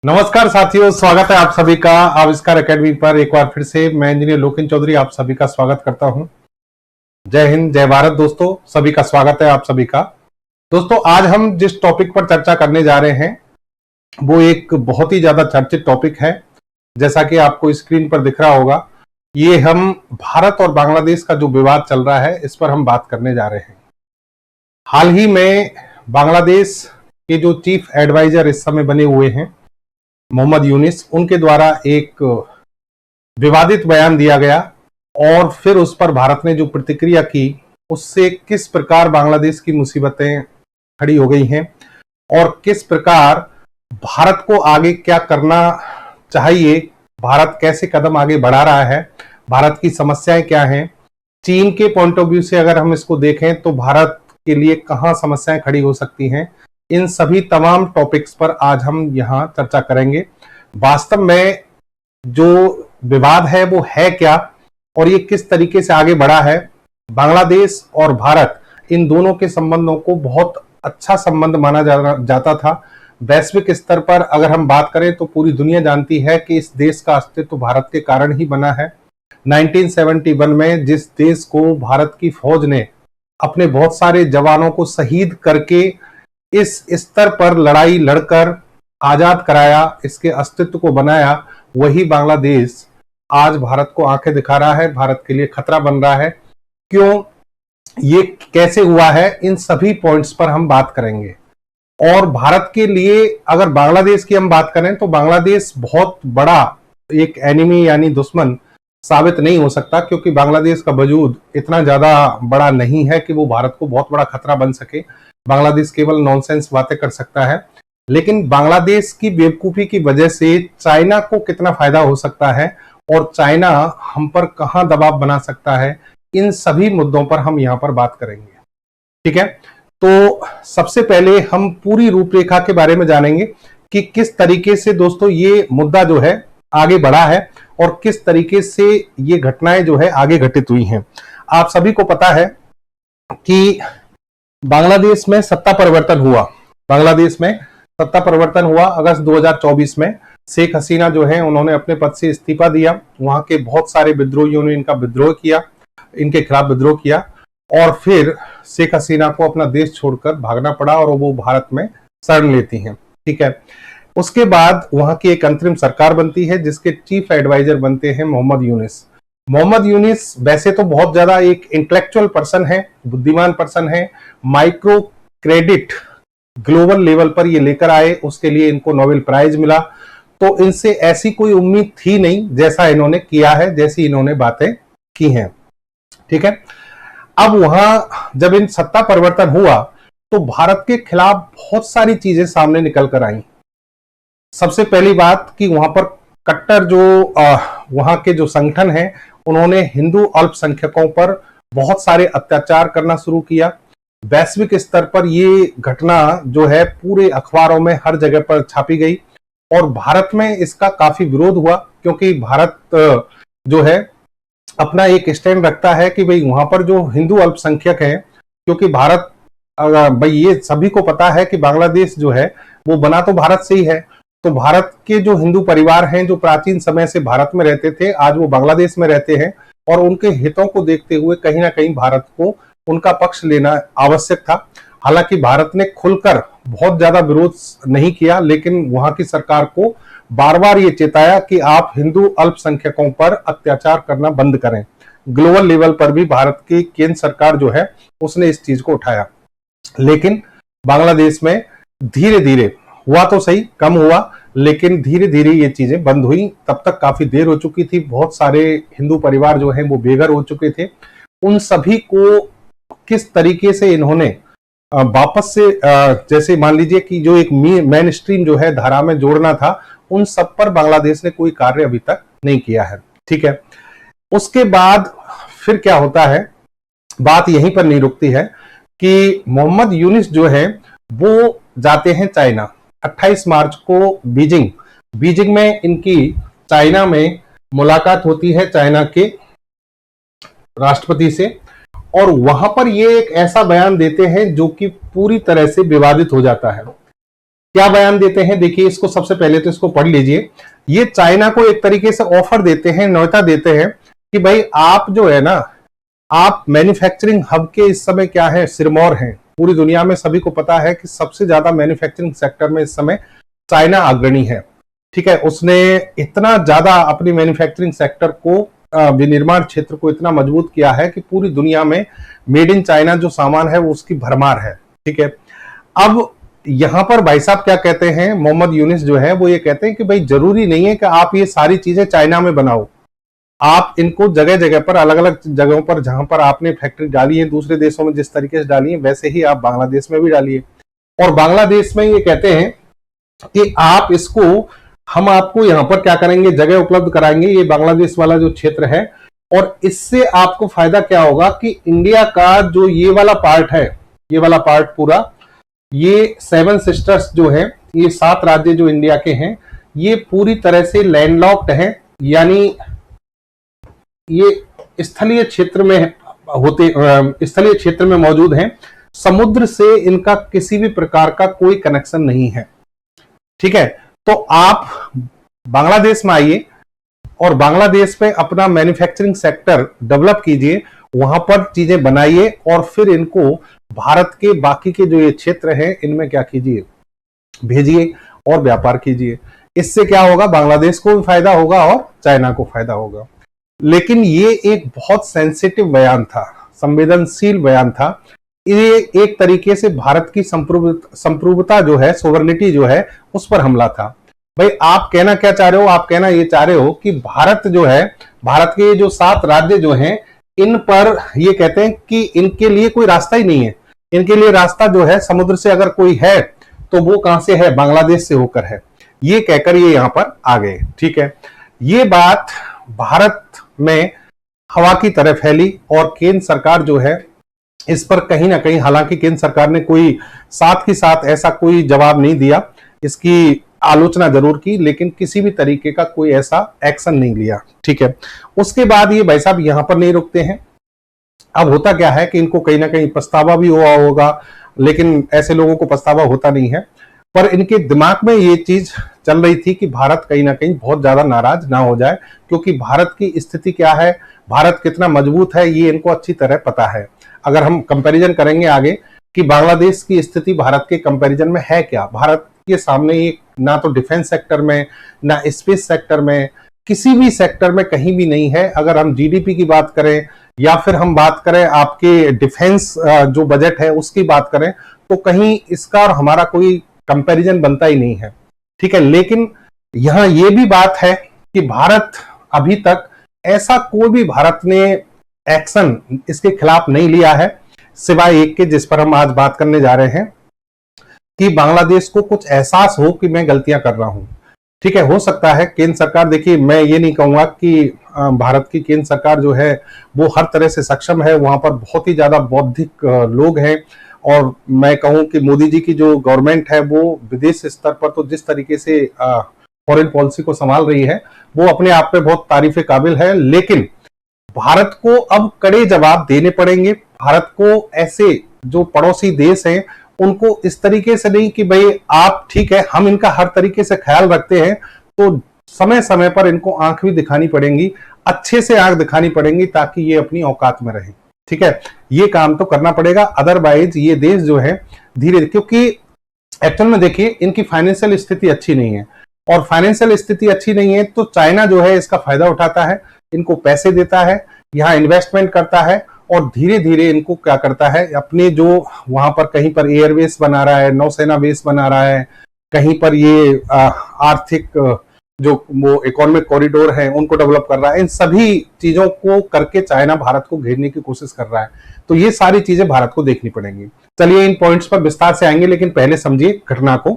नमस्कार साथियों, स्वागत है आप सभी का आविष्कार एकेडमी पर। एक बार फिर से मैं इंजीनियर लोकेन चौधरी आप सभी का स्वागत करता हूं। जय हिंद, जय भारत दोस्तों, सभी का स्वागत है आप सभी का। दोस्तों, आज हम जिस टॉपिक पर चर्चा करने जा रहे हैं वो एक बहुत ही ज्यादा चर्चित टॉपिक है। जैसा कि आपको स्क्रीन पर दिख रहा होगा, ये हम भारत और बांग्लादेश का जो विवाद चल रहा है इस पर हम बात करने जा रहे हैं। हाल ही में बांग्लादेश के जो चीफ एडवाइजर इस समय बने हुए हैं मोहम्मद यूनिस, उनके द्वारा एक विवादित बयान दिया गया और फिर उस पर भारत ने जो प्रतिक्रिया की उससे किस प्रकार बांग्लादेश की मुसीबतें खड़ी हो गई हैं और किस प्रकार भारत को आगे क्या करना चाहिए, भारत कैसे कदम आगे बढ़ा रहा है, भारत की समस्याएं क्या हैं, चीन के पॉइंट ऑफ व्यू से अगर हम इसको देखें तो भारत के लिए कहां समस्याएं खड़ी हो सकती हैं, इन सभी तमाम टॉपिक्स पर आज हम यहां चर्चा करेंगे। वास्तव में जो विवाद है वो है क्या और ये किस तरीके से आगे बढ़ा है। बांग्लादेश और भारत इन दोनों के संबंधों को बहुत अच्छा संबंध माना जाता था। वैश्विक स्तर पर अगर हम बात करें तो पूरी दुनिया जानती है कि इस देश का अस्तित्व भारत के कारण ही बना है। 1971 में जिस देश को भारत की फौज ने अपने बहुत सारे जवानों को शहीद करके इस स्तर पर लड़ाई लड़कर आजाद कराया, इसके अस्तित्व को बनाया, वही बांग्लादेश आज भारत को आंखें दिखा रहा है, भारत के लिए खतरा बन रहा है। क्यों, ये कैसे हुआ है, इन सभी पॉइंट्स पर हम बात करेंगे। और भारत के लिए अगर बांग्लादेश की हम बात करें तो बांग्लादेश बहुत बड़ा एक एनिमी यानी दुश्मन साबित नहीं हो सकता, क्योंकि बांग्लादेश का वजूद इतना ज्यादा बड़ा नहीं है कि वो भारत को बहुत बड़ा खतरा बन सके। बांग्लादेश केवल नॉनसेंस बातें कर सकता है, लेकिन बांग्लादेश की बेवकूफी की वजह से चाइना को कितना फायदा हो सकता है और चाइना हम पर कहां दबाव बना सकता है, इन सभी मुद्दों पर हम यहां पर बात करेंगे। ठीक है, तो सबसे पहले हम पूरी रूपरेखा के बारे में जानेंगे कि किस तरीके से दोस्तों ये मुद्दा जो है आगे बढ़ा है और किस तरीके से ये घटनाएं जो है आगे घटित हुई हैं। आप सभी को पता है कि बांग्लादेश में सत्ता परिवर्तन हुआ। बांग्लादेश में सत्ता परिवर्तन हुआ अगस्त 2024 में। शेख हसीना जो है उन्होंने अपने पद से इस्तीफा दिया। वहां के बहुत सारे विद्रोहियों ने इनका विद्रोह किया, इनके खिलाफ विद्रोह किया और फिर शेख हसीना को अपना देश छोड़कर भागना पड़ा और वो भारत में शरण लेती हैं। ठीक है, उसके बाद वहां की एक अंतरिम सरकार बनती है जिसके चीफ एडवाइजर बनते हैं मोहम्मद यूनिस। मोहम्मद यूनिस वैसे तो बहुत ज्यादा एक इंटेलेक्चुअल पर्सन है, बुद्धिमान पर्सन है। माइक्रो क्रेडिट ग्लोबल लेवल पर ये लेकर आए, उसके लिए इनको नोबेल प्राइज मिला। तो इनसे ऐसी कोई उम्मीद थी नहीं जैसा इन्होंने किया है, जैसी इन्होंने बातें की हैं। ठीक है, अब वहां जब इन सत्ता परिवर्तन हुआ तो भारत के खिलाफ बहुत सारी चीजें सामने निकल कर आई। सबसे पहली बात कि वहां पर कट्टर जो वहां के जो संगठन हैं उन्होंने हिंदू अल्पसंख्यकों पर बहुत सारे अत्याचार करना शुरू किया। वैश्विक स्तर पर ये घटना जो है पूरे अखबारों में हर जगह पर छापी गई और भारत में इसका काफी विरोध हुआ, क्योंकि भारत जो है अपना एक स्टैंड रखता है कि भाई वहां पर जो हिंदू अल्पसंख्यक हैं, क्योंकि भारत भाई ये सभी को पता है कि बांग्लादेश जो है वो बना तो भारत से ही है। तो भारत के जो हिंदू परिवार हैं जो प्राचीन समय से भारत में रहते थे, आज वो बांग्लादेश में रहते हैं और उनके हितों को देखते हुए कहीं ना कहीं भारत को उनका पक्ष लेना आवश्यक था। हालांकि भारत ने खुलकर बहुत ज्यादा विरोध नहीं किया, लेकिन वहां की सरकार को बार बार ये चेताया कि आप हिंदू अल्पसंख्यकों पर अत्याचार करना बंद करें। ग्लोबल लेवल पर भी भारत की केंद्र सरकार जो है उसने इस चीज को उठाया, लेकिन बांग्लादेश में धीरे धीरे हुआ तो सही, कम हुआ, लेकिन धीरे धीरे ये चीजें बंद हुई। तब तक काफी देर हो चुकी थी, बहुत सारे हिंदू परिवार जो हैं वो बेघर हो चुके थे। उन सभी को किस तरीके से इन्होंने वापस से जैसे मान लीजिए कि जो एक मेन स्ट्रीम जो है धारा में जोड़ना था, उन सब पर बांग्लादेश ने कोई कार्य अभी तक नहीं किया है। ठीक है, उसके बाद फिर क्या होता है, बात यहीं पर नहीं रुकती है कि मोहम्मद यूनिस जो है वो जाते हैं चाइना। 28 मार्च को बीजिंग में इनकी चाइना में मुलाकात होती है चाइना के राष्ट्रपति से, और वहां पर ये एक ऐसा बयान देते हैं जो कि पूरी तरह से विवादित हो जाता है। क्या बयान देते हैं, देखिए इसको सबसे पहले तो इसको पढ़ लीजिए। ये चाइना को एक तरीके से ऑफर देते हैं, न्योता देते हैं कि भाई आप जो है ना, आप मैन्युफैक्चरिंग हब के इस समय क्या है, सिरमौर हैं। पूरी दुनिया में सभी को पता है कि सबसे ज्यादा मैन्युफैक्चरिंग सेक्टर में इस समय चाइना अग्रणी है। ठीक है, उसने इतना ज्यादा अपनी मैन्युफैक्चरिंग सेक्टर को, विनिर्माण क्षेत्र को इतना मजबूत किया है कि पूरी दुनिया में मेड इन चाइना जो सामान है वो उसकी भरमार है। ठीक है, अब यहां पर भाई साहब क्या कहते हैं, मोहम्मद यूनिस जो है वो ये कहते हैं कि भाई जरूरी नहीं है कि आप ये सारी चीजें चाइना में बनाओ, आप इनको जगह जगह पर, अलग अलग जगहों पर जहां पर आपने फैक्ट्री डाली है दूसरे देशों में जिस तरीके से डाली है वैसे ही आप बांग्लादेश में भी डालिए। और बांग्लादेश में ये कहते हैं कि आप इसको, हम आपको यहां पर क्या करेंगे, जगह उपलब्ध कराएंगे, ये बांग्लादेश वाला जो क्षेत्र है। और इससे आपको फायदा क्या होगा कि इंडिया का जो ये वाला पार्ट है, ये वाला पार्ट पूरा, ये 7 सिस्टर्स जो है, ये 7 राज्य जो इंडिया के हैं, ये पूरी तरह से लैंडलॉक्ड हैं, यानी ये स्थलीय क्षेत्र में होते, स्थलीय क्षेत्र में मौजूद हैं। समुद्र से इनका किसी भी प्रकार का कोई कनेक्शन नहीं है। ठीक है, तो आप बांग्लादेश में आइए और बांग्लादेश में अपना मैन्युफैक्चरिंग सेक्टर डेवलप कीजिए, वहां पर चीजें बनाइए और फिर इनको भारत के बाकी के जो ये क्षेत्र हैं इनमें क्या कीजिए, भेजिए और व्यापार कीजिए। इससे क्या होगा, बांग्लादेश को भी फायदा होगा और चाइना को फायदा होगा। लेकिन ये एक बहुत सेंसिटिव बयान था, संवेदनशील बयान था। ये एक तरीके से भारत की संप्रभुता जो है, सोवरेनिटी जो है, उस पर हमला था। भाई आप कहना क्या चाह रहे हो, आप कहना ये चाह रहे हो कि भारत जो है, भारत के जो 7 राज्य जो हैं, इन पर ये कहते हैं कि इनके लिए कोई रास्ता ही नहीं है। इनके लिए रास्ता जो है, समुद्र से अगर कोई है तो वो कहां से है, बांग्लादेश से होकर है। ये कहकर ये यहां पर आ गए। ठीक है, ये बात भारत में हवा की तरह फैली और केंद्र सरकार जो है इस पर कहीं ना कहीं, हालांकि केंद्र सरकार ने कोई साथ ही साथ ऐसा कोई जवाब नहीं दिया, इसकी आलोचना जरूर की, लेकिन किसी भी तरीके का कोई ऐसा एक्शन नहीं लिया। ठीक है, उसके बाद ये भाई साहब यहां पर नहीं रुकते हैं। अब होता क्या है कि इनको कहीं ना कहीं पछतावा भी हुआ होगा, लेकिन ऐसे लोगों को पछतावा होता नहीं है, पर इनके दिमाग में ये चीज चल रही थी कि भारत कहीं ना कहीं बहुत ज्यादा नाराज ना हो जाए, क्योंकि भारत की स्थिति क्या है, भारत कितना मजबूत है, ये इनको अच्छी तरह पता है। अगर हम कंपैरिजन करेंगे आगे कि बांग्लादेश की स्थिति भारत के कंपैरिजन में है क्या, भारत के सामने ये ना तो डिफेंस सेक्टर में, ना स्पेस सेक्टर में, किसी भी सेक्टर में कहीं भी नहीं है। अगर हम जीडीपी की बात करें या फिर हम बात करें आपके डिफेंस जो बजट है उसकी बात करें, तो कहीं इसका और हमारा कोई कंपैरिजन बनता ही नहीं है। ठीक है, लेकिन यहां ये भी बात है कि भारत अभी तक ऐसा कोई भी भारत ने एक्शन इसके खिलाफ नहीं लिया है, सिवाय एक के, जिस पर हम आज बात करने जा रहे हैं, कि बांग्लादेश को कुछ एहसास हो कि मैं गलतियां कर रहा हूं। ठीक है, हो सकता है केंद्र सरकार, देखिए मैं ये नहीं कहूंगा कि भारत की केंद्र सरकार जो है वो हर तरह से सक्षम है, वहां पर बहुत ही ज्यादा बौद्धिक लोग हैं। और मैं कहूं कि मोदी जी की जो गवर्नमेंट है वो विदेश स्तर पर तो जिस तरीके से फॉरेन पॉलिसी को संभाल रही है वो अपने आप में बहुत तारीफ काबिल है, लेकिन भारत को अब कड़े जवाब देने पड़ेंगे। भारत को ऐसे जो पड़ोसी देश हैं उनको इस तरीके से नहीं कि भाई आप, ठीक है हम इनका हर तरीके से ख्याल रखते हैं, तो समय समय पर इनको आंख भी दिखानी पड़ेंगी, अच्छे से आंख दिखानी पड़ेंगी, ताकि ये अपनी औकात में रहे। ठीक है, ये काम तो करना पड़ेगा, अदरवाइज ये देश जो है धीरे, क्योंकि एक्चुअल में देखिए इनकी फाइनेंशियल स्थिति अच्छी नहीं है, और फाइनेंशियल स्थिति अच्छी नहीं है तो चाइना जो है इसका फायदा उठाता है, इनको पैसे देता है, यहाँ इन्वेस्टमेंट करता है, और धीरे धीरे इनको क्या करता है, अपने जो वहां पर कहीं पर एयरवेस बना रहा है, नौसेना बेस बना रहा है, कहीं पर ये आर्थिक जो वो इकोनॉमिक कॉरिडोर है उनको डेवलप कर रहा है, इन सभी चीजों को करके चाइना भारत को घेरने की कोशिश कर रहा है। तो ये सारी चीजें भारत को देखनी पड़ेंगी। चलिए इन पॉइंट्स पर विस्तार से आएंगे, लेकिन पहले समझिए घटना को।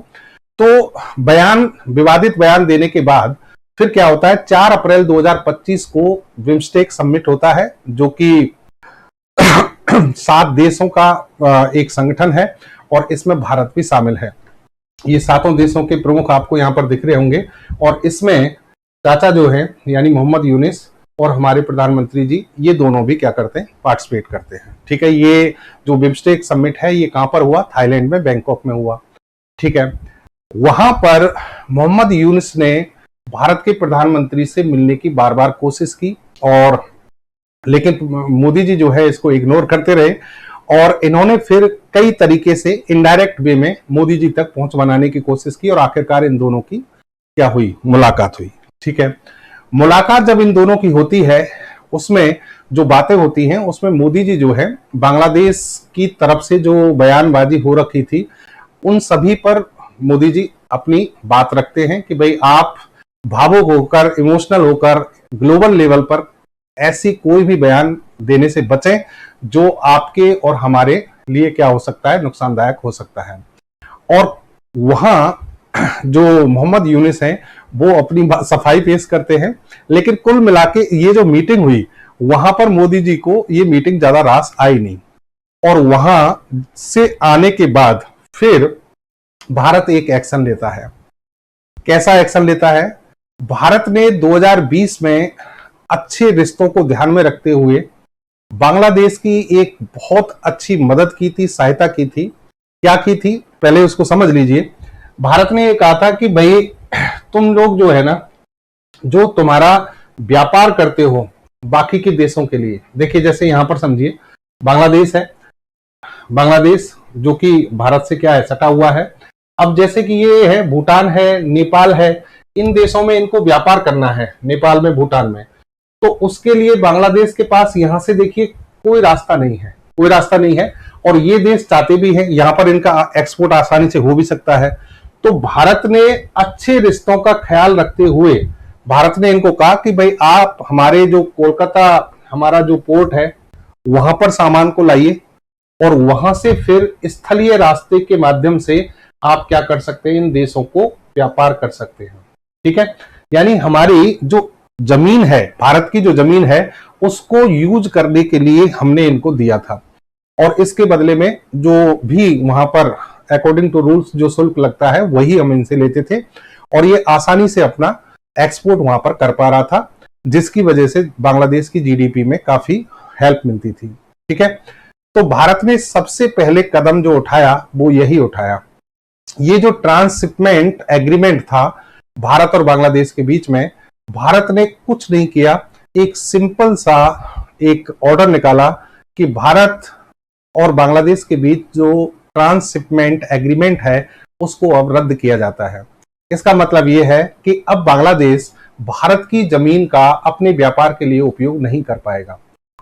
तो बयान, विवादित बयान देने के बाद फिर क्या होता है, 4 अप्रैल 2025 को बिम्स्टेक समिट होता है, जो कि 7 देशों का एक संगठन है और इसमें भारत भी शामिल है। ये 7 देशों के प्रमुख आपको यहां पर दिख रहे होंगे, और इसमें चाचा जो है यानी मोहम्मद यूनिस और हमारे प्रधानमंत्री जी, ये दोनों भी क्या करते हैं, पार्टिसिपेट करते हैं। ठीक है, ये जो बिम्स्टेक समिट है ये कहां पर हुआ, थाईलैंड में, बैंकॉक में हुआ। ठीक है, वहां पर मोहम्मद यूनुस ने भारत के प्रधानमंत्री से मिलने की बार बार कोशिश की, और लेकिन मोदी जी जो है इसको इग्नोर करते रहे, और इन्होंने फिर कई तरीके से इनडायरेक्ट वे में मोदी जी तक पहुंच बनाने की कोशिश की, और आखिरकार इन दोनों की क्या हुई, मुलाकात हुई। ठीक है, मुलाकात जब इन दोनों की होती है, उसमें जो बातें होती हैं उसमें मोदी जी जो है बांग्लादेश की तरफ से जो बयानबाजी हो रखी थी उन सभी पर मोदी जी अपनी बात रखते हैं कि भाई आप भावुक होकर, इमोशनल होकर ग्लोबल लेवल पर ऐसी कोई भी बयान देने से बचें जो आपके और हमारे लिए क्या हो सकता है, नुकसानदायक हो सकता है। और वहां जो मोहम्मद यूनुस हैं वो अपनी सफाई पेश करते हैं, लेकिन कुल मिला के ये जो मीटिंग हुई वहां पर मोदी जी को ये मीटिंग ज्यादा रास आई नहीं। और वहां से आने के बाद फिर भारत एक एक्शन लेता है। कैसा एक्शन लेता है? भारत ने 2020 में अच्छे रिश्तों को ध्यान में रखते हुए बांग्लादेश की एक बहुत अच्छी मदद की थी, सहायता की थी। क्या की थी, पहले उसको समझ लीजिए। भारत ने ये कहा था कि भाई तुम लोग जो है ना, जो तुम्हारा व्यापार करते हो बाकी के देशों के लिए, देखिए जैसे यहां पर समझिए बांग्लादेश है, बांग्लादेश जो कि भारत से क्या है, सटा हुआ है। अब जैसे कि ये है भूटान है, नेपाल है, इन देशों में इनको व्यापार करना है, नेपाल में, भूटान में, तो उसके लिए बांग्लादेश के पास यहां से देखिए कोई रास्ता नहीं है, कोई रास्ता नहीं है। और ये देश चाहते भी हैं यहां पर इनका एक्सपोर्ट आसानी से हो भी सकता है। तो भारत ने अच्छे रिश्तों का ख्याल रखते हुए भारत ने इनको कहा कि भाई आप हमारे जो कोलकाता, हमारा जो पोर्ट है वहां पर सामान को लाइए, और वहां से फिर स्थलीय रास्ते के माध्यम से आप क्या कर सकते हैं, इन देशों को व्यापार कर सकते हैं। ठीक है, यानी हमारी जो जमीन है, भारत की जो जमीन है, उसको यूज करने के लिए हमने इनको दिया था, और इसके बदले में जो भी वहां पर अकॉर्डिंग टू रूल्स जो शुल्क लगता है वही हम इनसे लेते थे, और ये आसानी से अपना एक्सपोर्ट वहां पर कर पा रहा था, जिसकी वजह से बांग्लादेश की जीडीपी में काफी हेल्प मिलती थी। ठीक है, तो भारत ने सबसे पहले कदम जो उठाया वो यही उठाया। ये जो ट्रांसशिपमेंट एग्रीमेंट था भारत और बांग्लादेश के बीच में, भारत ने कुछ नहीं किया, एक सिंपल सा एक ऑर्डर निकाला कि भारत और बांग्लादेश के बीच जो ट्रांसशिपमेंट एग्रीमेंट है उसको अब रद्द किया जाता है। इसका मतलब यह है कि अब बांग्लादेश भारत की जमीन का अपने व्यापार के लिए उपयोग नहीं कर पाएगा,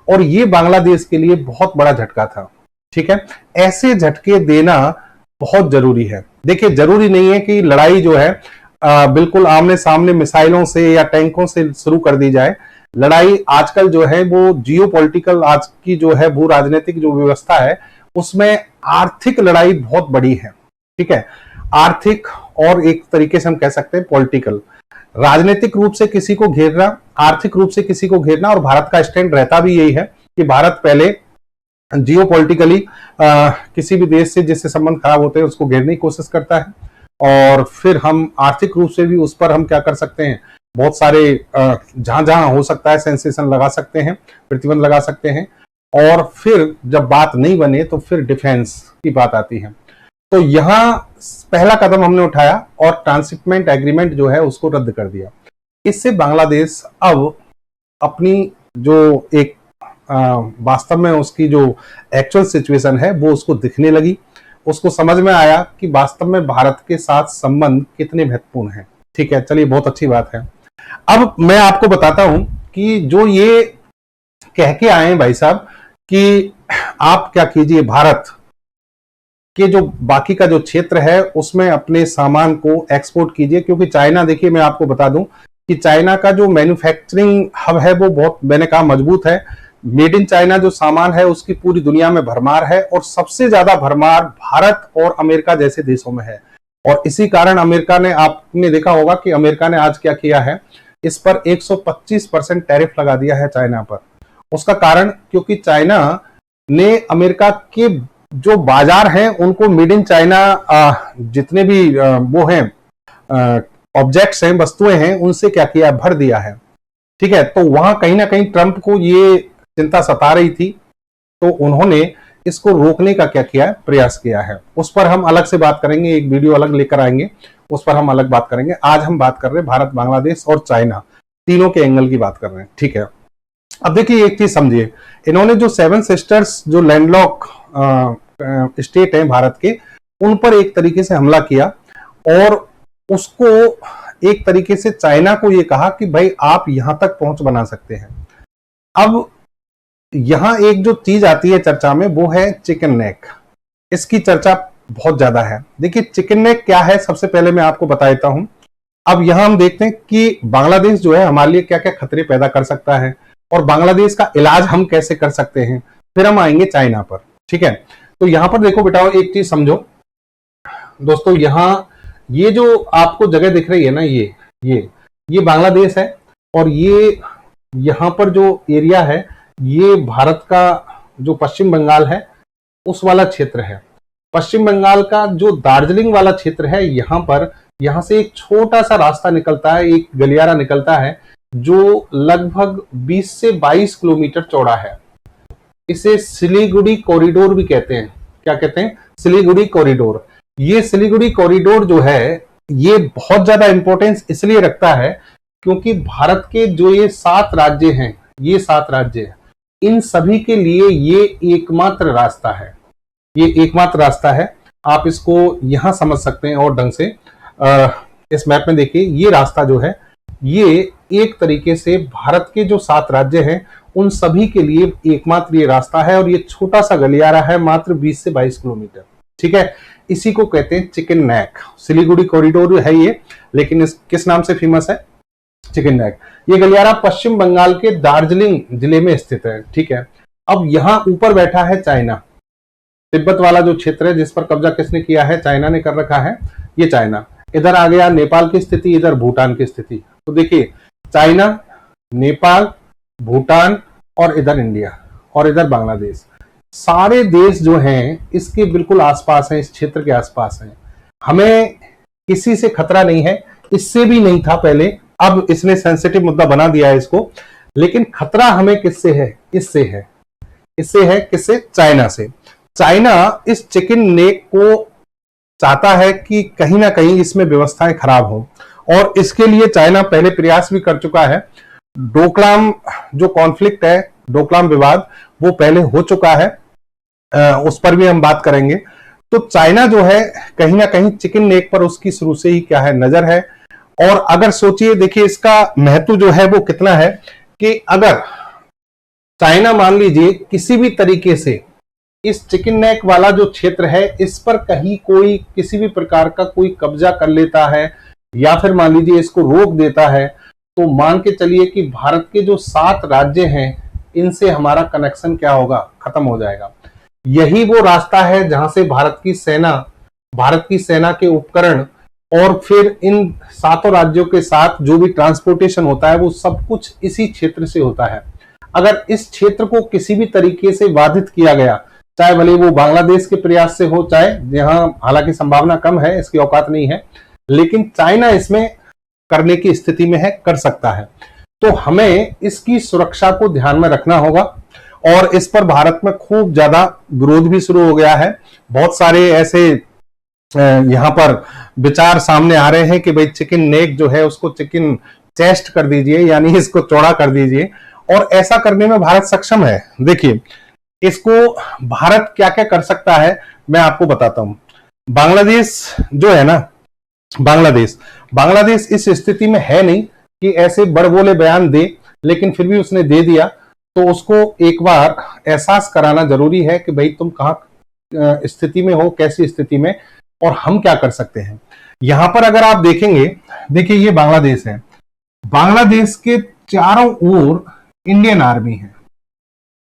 और ये बांग्लादेश के लिए बहुत बड़ा झटका था। ठीक है, ऐसे झटके देना बहुत जरूरी है। देखिए जरूरी नहीं है कि लड़ाई जो है बिल्कुल आमने सामने मिसाइलों से या टैंकों से शुरू कर दी जाए। लड़ाई आजकल जो है वो जियोपॉलिटिकल, आज की जो है भू राजनीतिक जो व्यवस्था है उसमें आर्थिक लड़ाई बहुत बड़ी है। ठीक है, आर्थिक और एक तरीके से हम कह सकते हैं पॉलिटिकल, राजनीतिक रूप से किसी को घेरना, आर्थिक रूप से किसी को घेरना। और भारत का स्टैंड रहता भी यही है कि भारत पहले जियोपॉलिटिकली किसी भी देश से जिससे संबंध खराब होते हैं उसको घेरने की कोशिश करता है, और फिर हम आर्थिक रूप से भी उस पर हम क्या कर सकते हैं, बहुत सारे जहां जहां हो सकता है सेंसेशन लगा सकते हैं, प्रतिबंध लगा सकते हैं। और फिर जब बात नहीं बने तो फिर डिफेंस की बात आती है। तो यहां पहला कदम हमने उठाया और ट्रांसशिपमेंट एग्रीमेंट जो है उसको रद्द कर दिया। इससे बांग्लादेश अब अपनी जो एक वास्तव में उसकी जो एक्चुअल सिचुएशन है वो उसको दिखने लगी, उसको समझ में आया कि वास्तव में भारत के साथ संबंध कितने महत्वपूर्ण हैं। ठीक है, चलिए बहुत अच्छी बात है। अब मैं आपको बताता हूं कि जो ये कह के आए हैं भाई साहब कि आप क्या कीजिए, भारत के जो बाकी का जो क्षेत्र है उसमें अपने सामान को एक्सपोर्ट कीजिए, क्योंकि चाइना, देखिए मैं आपको बता दूं कि चाइना का जो मैन्युफैक्चरिंग हब है वो बहुत, मैंने कहा, मजबूत है। मेड इन चाइना जो सामान है उसकी पूरी दुनिया में भरमार है, और सबसे ज्यादा भरमार भारत और अमेरिका जैसे देशों में है। और इसी कारण अमेरिका ने, आपने देखा होगा कि अमेरिका ने आज क्या किया है, इस पर 125% टैरिफ लगा दिया है चाइना पर। उसका कारण क्योंकि चाइना ने अमेरिका के जो बाजार हैं उनको मेड इन चाइना जितने भी वो हैं ऑब्जेक्ट्स हैं, वस्तुएं हैं, उनसे क्या किया, भर दिया है। ठीक है, तो वहां कहीं ना कहीं ट्रंप को ये चिंता सता रही थी, तो उन्होंने इसको रोकने का क्या किया है, प्रयास किया है। उस पर हम अलग से बात करेंगे, एक वीडियो अलग लेकर आएंगे, उस पर हम अलग बात करेंगे। आज हम बात कर रहे हैं भारत, बांग्लादेश और चाइना, तीनों के एंगल की बात कर रहे हैं, ठीक है। अब देखिए एक चीज समझिए, इन्होंने जो 7 सिस्टर्स जो लैंडलॉक स्टेट है भारत के, उन पर एक तरीके से हमला किया और उसको एक तरीके से चाइना को ये कहा कि भाई आप यहां तक पहुंच बना सकते हैं। अब यहां एक जो चीज आती है चर्चा में, वो है चिकन नेक। इसकी चर्चा बहुत ज्यादा है। देखिए चिकन नेक क्या है, सबसे पहले मैं आपको बता देता हूं। अब यहां हम देखते हैं कि बांग्लादेश जो है हमारे लिए क्या क्या खतरे पैदा कर सकता है और बांग्लादेश का इलाज हम कैसे कर सकते हैं, फिर हम आएंगे चाइना पर, ठीक है। तो यहां पर देखो बेटा, एक चीज समझो दोस्तों, यहां ये जो आपको जगह दिख रही है ना, ये बांग्लादेश है और ये यहां पर जो एरिया है ये भारत का जो पश्चिम बंगाल है उस वाला क्षेत्र है। पश्चिम बंगाल का जो दार्जिलिंग वाला क्षेत्र है, यहां से एक छोटा सा रास्ता निकलता है, एक गलियारा निकलता है जो लगभग 20 से 22 किलोमीटर चौड़ा है। इसे सिलीगुड़ी कॉरिडोर भी कहते हैं। क्या कहते हैं? सिलीगुड़ी कॉरिडोर। ये सिलीगुड़ी कॉरिडोर जो है ये बहुत ज्यादा इंपॉर्टेंस इसलिए रखता है क्योंकि भारत के जो ये 7 राज्य हैं, ये 7 राज्य हैं, इन सभी के लिए ये एकमात्र रास्ता है। ये एकमात्र रास्ता है। आप इसको यहां समझ सकते हैं और ढंग से। इस मैप में देखिए, ये रास्ता जो है ये एक तरीके से भारत के जो 7 राज्य हैं उन सभी के लिए एकमात्र ये रास्ता है और ये छोटा सा गलियारा है, मात्र 20 से 22 किलोमीटर, ठीक है। इसी को कहते हैं चिकन नेक। सिलीगुड़ी कॉरिडोर है ये, लेकिन इस किस नाम से फेमस है? Chicken neck. ये गलियारा पश्चिम बंगाल के दार्जिलिंग जिले में स्थित है, ठीक है। अब यहां ऊपर बैठा है चाइना। तिब्बत वाला जो क्षेत्र है जिस पर कब्जा किसने किया है? चाइना ने कर रखा है, ये चाइना। इधर आ गया नेपाल की स्थिति, इधर भूटान की स्थिति। तो देखिए चाइना, नेपाल, भूटान और इधर इंडिया और इधर बांग्लादेश, सारे देश जो हैं इसके बिल्कुल आसपास हैं, इस क्षेत्र के आसपास हैं। हमें किसी से खतरा नहीं है, इससे भी नहीं था पहले, अब इसने सेंसिटिव मुद्दा बना दिया है इसको। लेकिन खतरा हमें किससे है? इससे है। इससे है किससे? चाइना से। चाइना इस चिकन नेक को चाहता है कि कहीं ना कहीं इसमें व्यवस्थाएं खराब हो और इसके लिए चाइना पहले प्रयास भी कर चुका है। डोकलाम जो कॉन्फ्लिक्ट है, डोकलाम विवाद, वो पहले हो चुका है, उस पर भी हम बात करेंगे। तो चाइना जो है कहीं ना कहीं चिकन नेक पर उसकी शुरू से ही क्या है? नजर है। और अगर सोचिए, देखिए इसका महत्व जो है वो कितना है कि अगर चाइना मान लीजिए किसी भी तरीके से इस चिकन नेक वाला जो क्षेत्र है इस पर कहीं कोई किसी भी प्रकार का कोई कब्जा कर लेता है या फिर मान लीजिए इसको रोक देता है, तो मान के चलिए कि भारत के जो 7 राज्य हैं इनसे हमारा कनेक्शन क्या होगा? खत्म हो जाएगा। यही वो रास्ता है जहां से भारत की सेना के उपकरण और फिर इन 7 राज्यों के साथ जो भी ट्रांसपोर्टेशन होता है वो सब कुछ इसी क्षेत्र से होता है। अगर इस क्षेत्र को किसी भी तरीके से बाधित किया गया, चाहे भले वो बांग्लादेश के प्रयास से हो, चाहे जहां हालांकि संभावना कम है, इसकी औकात नहीं है, लेकिन चाइना इसमें करने की स्थिति में है, कर सकता है। तो हमें इसकी सुरक्षा को ध्यान में रखना होगा और इस पर भारत में खूब ज्यादा विरोध भी शुरू हो गया है। बहुत सारे ऐसे यहां पर विचार सामने आ रहे हैं कि भाई चिकन नेक जो है उसको चिकन चेस्ट कर दीजिए, यानी इसको चौड़ा कर दीजिए, और ऐसा करने में भारत सक्षम है। देखिए इसको भारत क्या क्या कर सकता है मैं आपको बताता हूं। बांग्लादेश जो है ना, बांग्लादेश इस स्थिति में है नहीं कि ऐसे बड़बोले बयान दे, लेकिन फिर भी उसने दे दिया, तो उसको एक बार एहसास कराना जरूरी है कि भाई तुम कहां स्थिति में हो, कैसी स्थिति में, और हम क्या कर सकते हैं। यहां पर अगर आप देखेंगे, देखिए ये बांग्लादेश है, बांग्लादेश के चारों ओर इंडियन आर्मी है,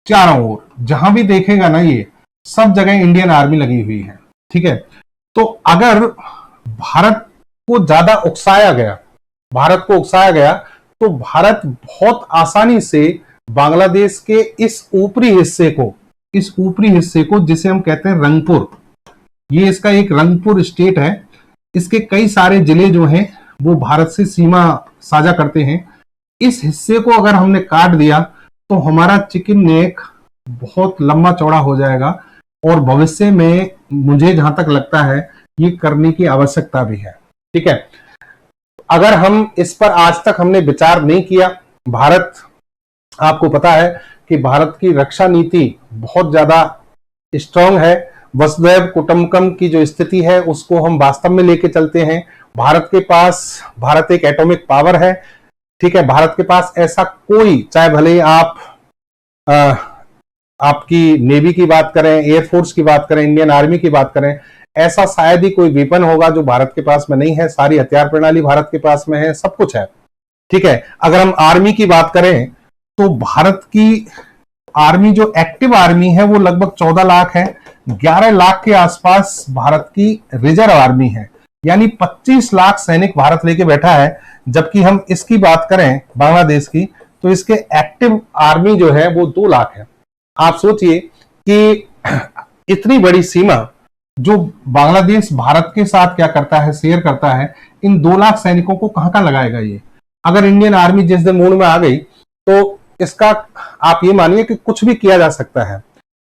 चारों ओर जहां भी देखेगा ना ये सब जगह इंडियन आर्मी लगी हुई है, ठीक है। तो अगर भारत को ज्यादा उकसाया गया तो भारत बहुत आसानी से बांग्लादेश के इस ऊपरी हिस्से को जिसे हम कहते हैं रंगपुर, ये इसका एक रंगपुर स्टेट है, इसके कई सारे जिले जो हैं वो भारत से सीमा साझा करते हैं। इस हिस्से को अगर हमने काट दिया तो हमारा चिकन नेक बहुत लंबा चौड़ा हो जाएगा और भविष्य में मुझे जहां तक लगता है ये करने की आवश्यकता भी है। ठीक है, अगर हम इस पर आज तक हमने विचार नहीं किया, भारत, आपको पता है कि भारत की रक्षा नीति बहुत ज्यादा स्ट्रांग है, वसुधैव कुटुंबकम की जो स्थिति है उसको हम वास्तव में लेके चलते हैं। भारत एक एटॉमिक पावर है, ठीक है, भारत के पास ऐसा कोई, चाहे भले आप आपकी नेवी की बात करें, एयरफोर्स की बात करें, इंडियन आर्मी की बात करें, ऐसा शायद ही कोई वेपन होगा जो भारत के पास में नहीं है। सारी हथियार प्रणाली भारत के पास में है, सब कुछ है, ठीक है। अगर हम आर्मी की बात करें तो भारत की आर्मी, जो एक्टिव आर्मी है वो लगभग 14 लाख है, 11 लाख के आसपास भारत की रिजर्व आर्मी है, यानी 25 लाख सैनिक भारत लेके बैठा है। जबकि हम इसकी बात करें बांग्लादेश की, तो इसके एक्टिव आर्मी जो है वो 2 लाख है। आप सोचिए कि इतनी बड़ी सीमा जो बांग्लादेश भारत के साथ क्या करता है, शेयर करता है, इन 2 लाख सैनिकों को कहां कहां लगाएगा ये? अगर इंडियन आर्मी जिस दिन मूड में आ गई तो इसका आप ये मानिए कि कुछ भी किया जा सकता है।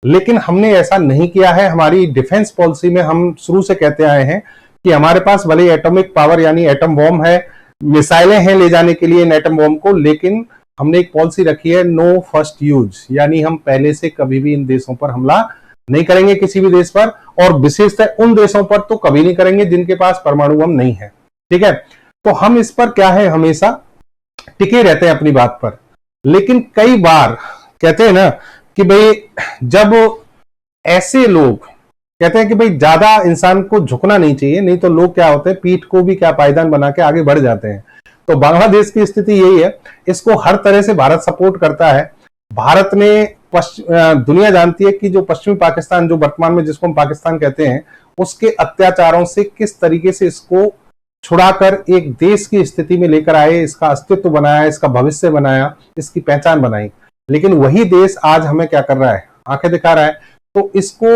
लेकिन हमने ऐसा नहीं किया है। हमारी डिफेंस पॉलिसी में हम शुरू से कहते आए हैं कि हमारे पास भले एटॉमिक पावर यानी एटम बॉम्ब है, मिसाइलें हैं ले जाने के लिए इन एटम बॉम्ब को, लेकिन हमने एक पॉलिसी रखी है नो फर्स्ट यूज, यानी हम पहले से कभी भी इन देशों पर हमला नहीं करेंगे, किसी भी देश पर, और विशेषतः उन देशों पर तो कभी नहीं करेंगे जिनके पास परमाणु बम नहीं है, ठीक है। तो हम इस पर क्या है, हमेशा टिके रहते हैं अपनी बात पर। लेकिन कई बार कहते हैं ना कि भाई, जब ऐसे लोग कहते हैं कि भाई ज्यादा इंसान को झुकना नहीं चाहिए, नहीं तो लोग क्या होते हैं, पीठ को भी क्या पायदान बना के आगे बढ़ जाते हैं। तो बांग्लादेश की स्थिति यही है, इसको हर तरह से भारत सपोर्ट करता है। भारत ने दुनिया जानती है कि जो पश्चिमी पाकिस्तान, जो वर्तमान में जिसको हम पाकिस्तान कहते हैं, उसके अत्याचारों से किस तरीके से इसको छुड़ाकर एक देश की स्थिति में लेकर आए, इसका अस्तित्व बनाया, इसका भविष्य बनाया, इसकी पहचान बनाई। लेकिन वही देश आज हमें क्या कर रहा है, आंखें दिखा रहा है। तो इसको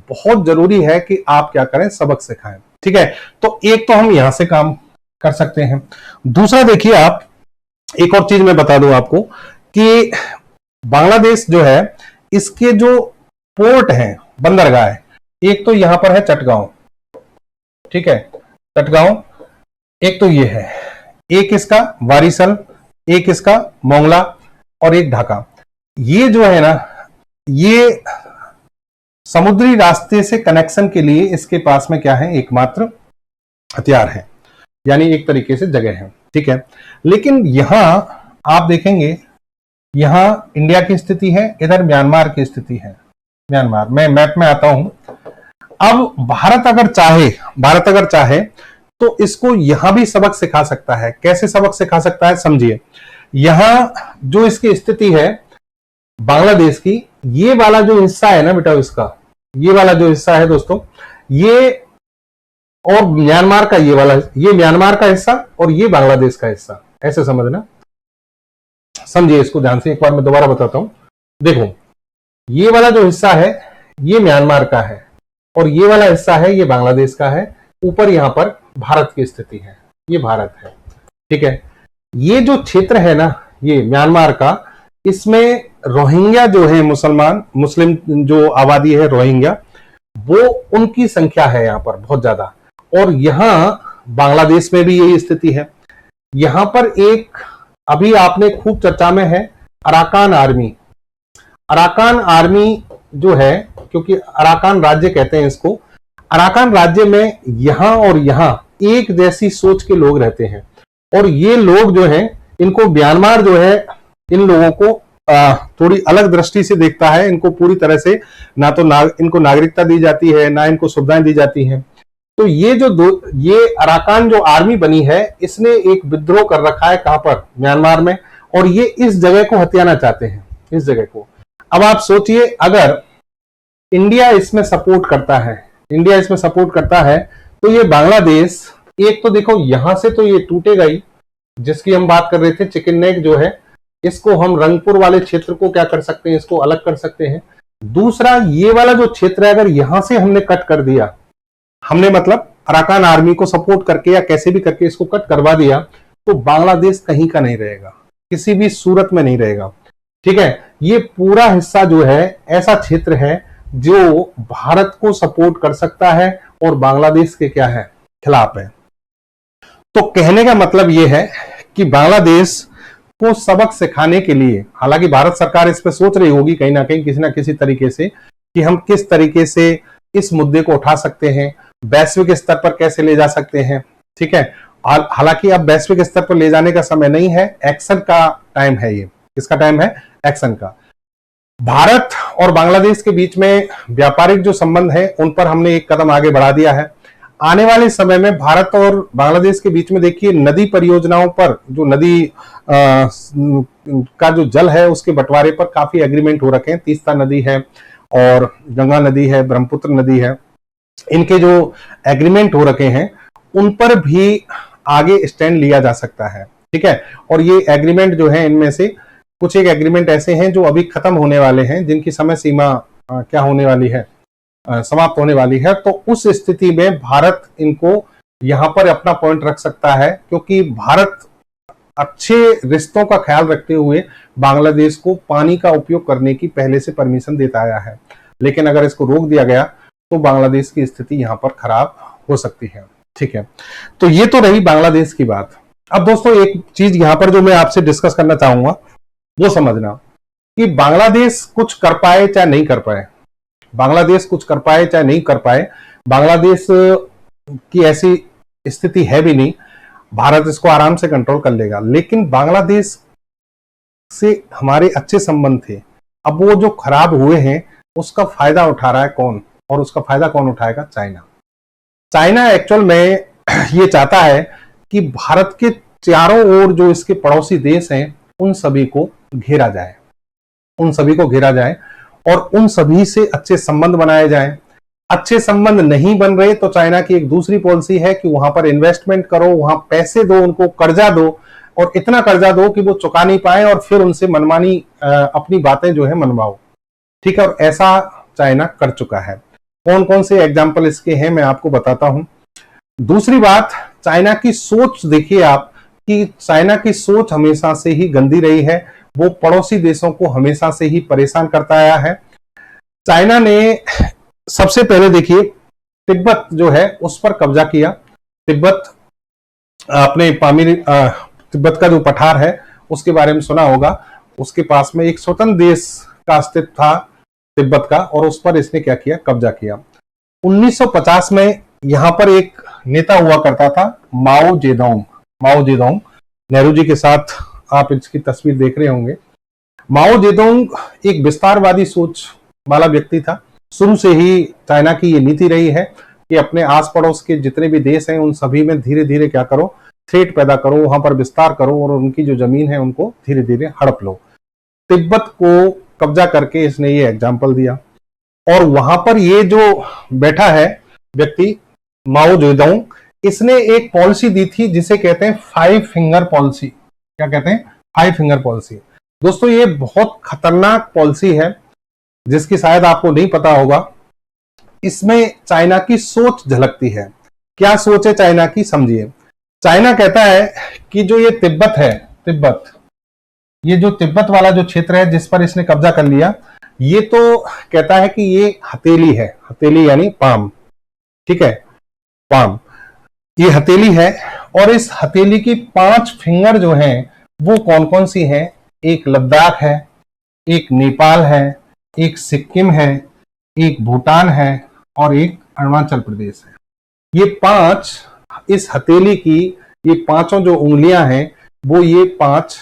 बहुत जरूरी है कि आप क्या करें, सबक सिखाएं, ठीक है। तो एक तो हम यहां से काम कर सकते हैं। दूसरा देखिए आप, एक और चीज मैं बता दूं आपको कि बांग्लादेश जो है, इसके जो पोर्ट हैं, बंदरगाह है, एक तो यहां पर है चटगांव, ठीक है, चटगांव, एक तो ये है, एक इसका वारिसल, एक इसका मोंगला और एक ढाका। ये जो है ना, ये समुद्री रास्ते से कनेक्शन के लिए इसके पास में क्या है, एकमात्र हथियार है, यानी एक तरीके से जगह है, ठीक है। लेकिन यहां आप देखेंगे, यहां इंडिया की स्थिति है, इधर म्यांमार की स्थिति है। म्यांमार, मैं मैप में आता हूं। अब भारत अगर चाहे तो इसको यहां भी सबक सिखा सकता है। कैसे सबक सिखा सकता है, समझिए। यहां जो इसकी स्थिति है बांग्लादेश की, ये वाला जो हिस्सा है ना बेटा, इसका ये वाला जो हिस्सा है दोस्तों, ये और म्यांमार का ये वाला, ये म्यांमार का हिस्सा और ये बांग्लादेश का हिस्सा, ऐसे समझना, समझिए इसको ध्यान से। एक बार मैं दोबारा बताता हूं। देखो, ये वाला जो हिस्सा है ये म्यांमार का है और ये वाला हिस्सा है ये बांग्लादेश का है। ऊपर यहां पर भारत की स्थिति है, ये भारत है, ठीक है। ये जो क्षेत्र है ना, ये म्यांमार का, इसमें रोहिंग्या जो है, मुस्लिम जो आबादी है रोहिंग्या, वो उनकी संख्या है यहां पर बहुत ज्यादा। और यहां बांग्लादेश में भी यही स्थिति है। यहां पर एक अभी आपने खूब चर्चा में है अराकान आर्मी। अराकान आर्मी जो है, क्योंकि अराकान राज्य कहते हैं इसको, अराकान राज्य में यहां और यहां एक जैसी सोच के लोग रहते हैं। और ये लोग जो हैं, इनको म्यांमार जो है इन लोगों को थोड़ी अलग दृष्टि से देखता है। इनको पूरी तरह से इनको नागरिकता दी जाती है, ना इनको सुविधाएं दी जाती हैं। तो ये अराकान जो आर्मी बनी है, इसने एक विद्रोह कर रखा है, कहां पर, म्यांमार में। और ये इस जगह को हथियाना चाहते हैं, इस जगह को। अब आप सोचिए, अगर इंडिया इसमें सपोर्ट करता है, तो ये बांग्लादेश, एक तो देखो यहां से तो ये टूटेगा ही, जिसकी हम बात कर रहे थे, चिकन नेक जो है, इसको हम रंगपुर वाले क्षेत्र को क्या कर सकते हैं, इसको अलग कर सकते हैं। दूसरा, ये वाला जो क्षेत्र है, अगर यहां से हमने कट कर दिया, हमने मतलब अराकान आर्मी को सपोर्ट करके या कैसे भी करके इसको कट करवा दिया, तो बांग्लादेश कहीं का नहीं रहेगा, किसी भी सूरत में नहीं रहेगा, ठीक है। ये पूरा हिस्सा जो है ऐसा क्षेत्र है जो भारत को सपोर्ट कर सकता है और बांग्लादेश के क्या है, खिलाफ है। तो कहने का मतलब यह है कि बांग्लादेश को सबक सिखाने के लिए, हालांकि भारत सरकार इस पर सोच रही होगी कहीं ना कहीं किसी ना किसी तरीके से कि हम किस तरीके से इस मुद्दे को उठा सकते हैं, वैश्विक स्तर पर कैसे ले जा सकते हैं। ठीक है, हालांकि अब वैश्विक स्तर पर ले जाने का समय नहीं है, एक्शन का टाइम है। ये किसका टाइम है? एक्शन का। भारत और बांग्लादेश के बीच में व्यापारिक जो संबंध है उन पर हमने एक कदम आगे बढ़ा दिया है। आने वाले समय में भारत और बांग्लादेश के बीच में देखिए नदी परियोजनाओं पर, जो नदी का जो जल है उसके बंटवारे पर काफी एग्रीमेंट हो रखे हैं। तीस्ता नदी है और गंगा नदी है, ब्रह्मपुत्र नदी है, इनके जो एग्रीमेंट हो रखे हैं उन पर भी आगे स्टैंड लिया जा सकता है। ठीक है, और ये एग्रीमेंट जो है इनमें से कुछ एक एग्रीमेंट ऐसे हैं जो अभी खत्म होने वाले हैं, जिनकी समय सीमा क्या होने वाली है, समाप्त होने वाली है। तो उस स्थिति में भारत इनको यहां पर अपना पॉइंट रख सकता है, क्योंकि भारत अच्छे रिश्तों का ख्याल रखते हुए बांग्लादेश को पानी का उपयोग करने की पहले से परमिशन देता आया है। लेकिन अगर इसको रोक दिया गया तो बांग्लादेश की स्थिति यहां पर खराब हो सकती है। ठीक है, तो ये तो रही बांग्लादेश की बात। अब दोस्तों एक चीज यहां पर जो मैं आपसे डिस्कस करना चाहूंगा वो समझना कि बांग्लादेश कुछ कर पाए चाहे नहीं कर पाए, बांग्लादेश कुछ कर पाए चाहे नहीं कर पाए, बांग्लादेश की ऐसी स्थिति है भी नहीं, भारत इसको आराम से कंट्रोल कर लेगा। लेकिन बांग्लादेश से हमारे अच्छे संबंध थे, अब वो जो खराब हुए हैं उसका फायदा उठा रहा है कौन, और उसका फायदा कौन उठाएगा? चाइना। चाइना एक्चुअल में ये चाहता है कि भारत के चारों ओर जो इसके पड़ोसी देश हैं उन सभी को घेरा जाए, उन सभी को घेरा जाए और उन सभी से अच्छे संबंध बनाए जाएं। अच्छे संबंध नहीं बन रहे तो चाइना की एक दूसरी पॉलिसी है कि वहां पर इन्वेस्टमेंट करो, वहां पैसे दो, उनको कर्जा दो, और इतना कर्जा दो कि वो चुका नहीं पाए और फिर उनसे मनमानी अपनी बातें जो है मनवाओ। ठीक है, और ऐसा चाइना कर चुका है। कौन कौन से एग्जाम्पल इसके हैं मैं आपको बताता हूं। दूसरी बात, चाइना की सोच देखिए आप, कि चाइना की सोच हमेशा से ही गंदी रही है, वो पड़ोसी देशों को हमेशा से ही परेशान करता आया है। चाइना ने सबसे पहले देखिए तिब्बत जो है उस पर कब्जा किया। तिब्बत, आपने पामीर तिब्बत का जो पठार है उसके बारे में सुना होगा, उसके पास में एक स्वतंत्र देश का अस्तित्व था तिब्बत का, और उस पर इसने क्या किया? कब्जा किया। 1950 में यहां पर एक नेता हुआ करता था Mao Zedong. Mao Zedong, Nehru ji के साथ आप इसकी तस्वीर देख रहे होंगे। माओ जेडोंग एक विस्तारवादी सोच वाला व्यक्ति था। शुरू से ही चाइना की ये नीति रही है कि अपने आस पड़ोस के जितने भी देश हैं उन सभी में धीरे धीरे क्या करो? थ्रेट पैदा करो, वहां पर विस्तार करो और उनकी जो जमीन है उनको धीरे धीरे हड़प लो। तिब्बत को कब्जा करके इसने ये एग्जाम्पल दिया, और वहां पर ये जो बैठा है व्यक्ति माओ जेडोंग, इसने एक पॉलिसी दी थी जिसे कहते हैं 5 फिंगर पॉलिसी। क्या कहते हैं? 5 फिंगर पॉलिसी। दोस्तों ये बहुत खतरनाक पॉलिसी है जिसकी शायद आपको नहीं पता होगा। इसमें चाइना की सोच झलकती है। क्या सोच है चाइना की? समझिए। चाइना कहता है कि जो ये तिब्बत है, तिब्बत, ये जो तिब्बत वाला जो क्षेत्र है जिस पर इसने कब्जा कर लिया, ये तो कहता है कि ये हथेली है, हथेली यानी पाम। ठीक है, पाम, ये हथेली है, और इस हथेली की 5 फिंगर जो हैं वो कौन कौन सी हैं? एक लद्दाख है, एक नेपाल है, एक सिक्किम है, एक भूटान है और एक अरुणाचल प्रदेश है। ये 5 इस हथेली की, ये पांचों जो उंगलियां हैं वो ये 5